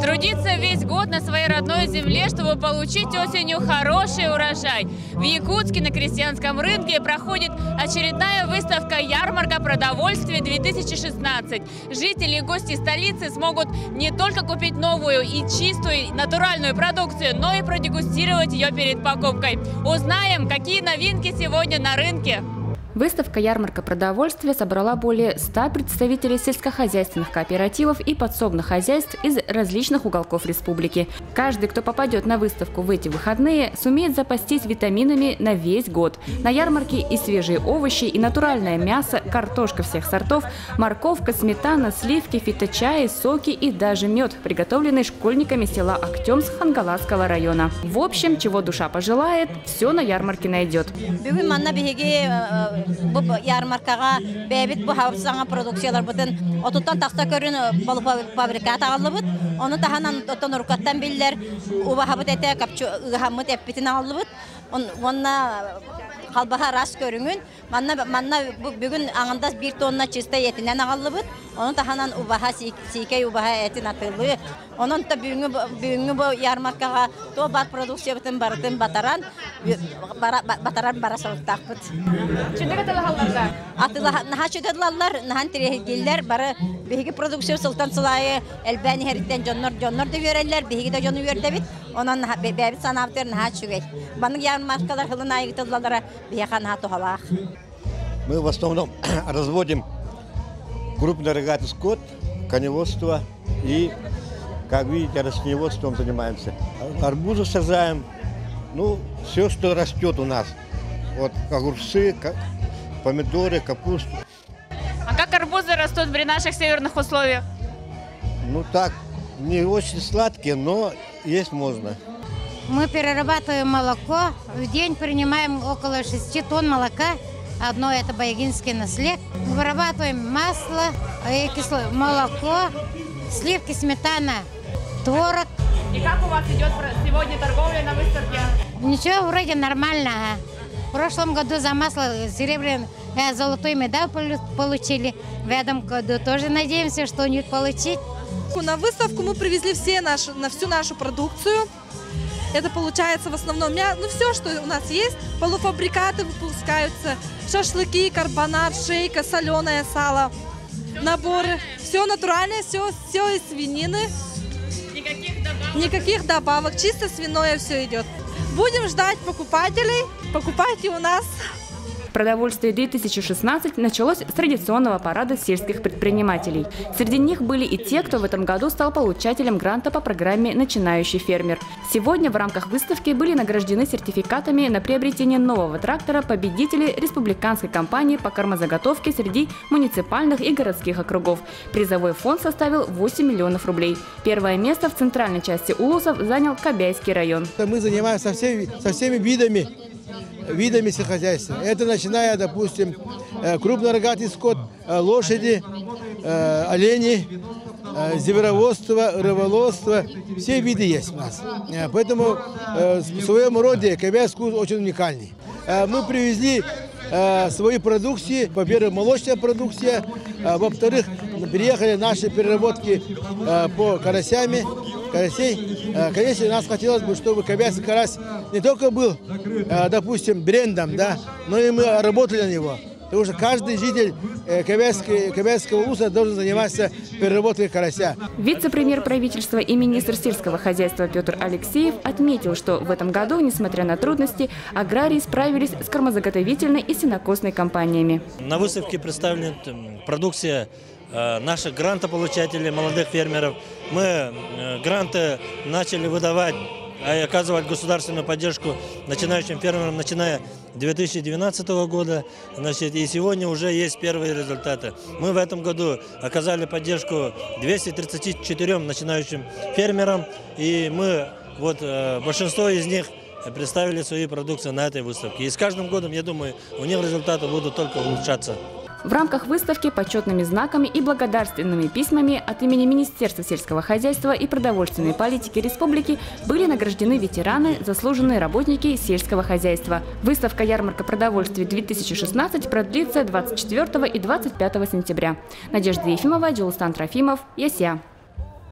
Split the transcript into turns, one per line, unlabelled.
Трудиться весь год на своей родной земле, чтобы получить осенью хороший урожай. В Якутске на крестьянском рынке проходит очередная выставка «Ярмарка продовольствия 2016». Жители и гости столицы смогут не только купить новую и чистую натуральную продукцию, но и продегустировать ее перед покупкой. Узнаем, какие новинки сегодня на рынке.
Выставка «Ярмарка продовольствия» собрала более 100 представителей сельскохозяйственных кооперативов и подсобных хозяйств из различных уголков республики. Каждый, кто попадет на выставку в эти выходные, сумеет запастись витаминами на весь год. На ярмарке и свежие овощи, и натуральное мясо, картошка всех сортов, морковка, сметана, сливки, фиточаи, соки и даже мед, приготовленный школьниками села Актемск Хангаласского района. В общем, чего душа пожелает, все на ярмарке найдет.
Bu yarmarkaga bebit bu havsanga produksiyalar butun otutan taxta körün balı fabrikat ağırlıbıt. Onu tahanan otan urkattan biller uba habit ete kapçı hamut epitin ağırlıbıt. Onna halbaha rast görünün. Manna bugün ağında 1 tonna çista etinden ağırlıbıt. Onu tahanan ubaha sikey ubaha etin atıllı. Onun da büyüğünü bu yarmarkaga to bat produksiya butun barıtın bataran barasa takpıt. Atıla naha çödüdüler, nahan tirehgiller, bara bihigi produksiya sultan sulayı elbani heritten jonlar da yöreller, bihigi de jonu yördebit. Onun bebit sanavtır naha çögey. Bana yarmarkalar hılın ayıgıtıllara bihakan naha tohalaq.
Мы в основном разводим крупный рогатый скот, коневодство и, как видите, растениеводством занимаемся. Арбузы сажаем, ну, все, что растет у нас. Вот огурцы, помидоры, капусту.
А как арбузы растут при наших северных условиях?
Ну так, не очень сладкие, но есть можно.
Мы перерабатываем молоко. В день принимаем около 6 тонн молока. Одно это Боягинский наслед. Вырабатываем масло, молоко, сливки, сметана, творог.
И как у вас идет сегодня торговля на выставке?
Ничего, вроде нормально. В прошлом году за масло золотой медаль получили. В этом году тоже надеемся что-нибудь получить.
На выставку мы привезли всю нашу продукцию. Это получается в основном все, что у нас есть. Полуфабрикаты выпускаются, шашлыки, карбонат, шейка, соленое сало, наборы. Все натуральное, все из свинины. Никаких добавок, чисто свиное все идет. Будем ждать покупателей. Покупайте у нас.
Продовольствие 2016 началось с традиционного парада сельских предпринимателей. Среди них были и те, кто в этом году стал получателем гранта по программе «Начинающий фермер». Сегодня в рамках выставки были награждены сертификатами на приобретение нового трактора победители республиканской кампании по кормозаготовке среди муниципальных и городских округов. Призовой фонд составил 8 миллионов рублей. Первое место в центральной части Улусов занял Кобяйский район.
Мы занимаемся со всеми видами сельскохозяйства. Это начиная, допустим, крупнорогатый скот, лошади, олени, звероводство, рыболовство. Все виды есть у нас. Поэтому в своем роде Кобяйский очень уникальный. Мы привезли свою продукцию, во-первых, молочная продукция, во-вторых, приехали наши переработки по карасей. Конечно, нас хотелось бы, чтобы Кобяйский карась не только был, допустим, брендом, да, но и мы работали на него. Потому что каждый житель Кобяйского улуса должен заниматься переработкой карася.
Вице-премьер правительства и министр сельского хозяйства Петр Алексеев отметил, что в этом году, несмотря на трудности, аграрии справились с кормозаготовительной и сенокосной компаниями.
На выставке представлена продукция наших грантополучателей, молодых фермеров. Мы гранты начали выдавать и оказывать государственную поддержку начинающим фермерам, начиная с 2012 года. И сегодня уже есть первые результаты. Мы в этом году оказали поддержку 234 начинающим фермерам. И мы, большинство из них представили свои продукции на этой выставке. И с каждым годом, я думаю, у них результаты будут только улучшаться.
В рамках выставки почетными знаками и благодарственными письмами от имени Министерства сельского хозяйства и продовольственной политики республики были награждены ветераны, заслуженные работники сельского хозяйства. Выставка «Ярмарка продовольствия 2016» продлится 24 и 25 сентября. Надежда Ефимова, Джилстан Трофимов, ЯСЯ.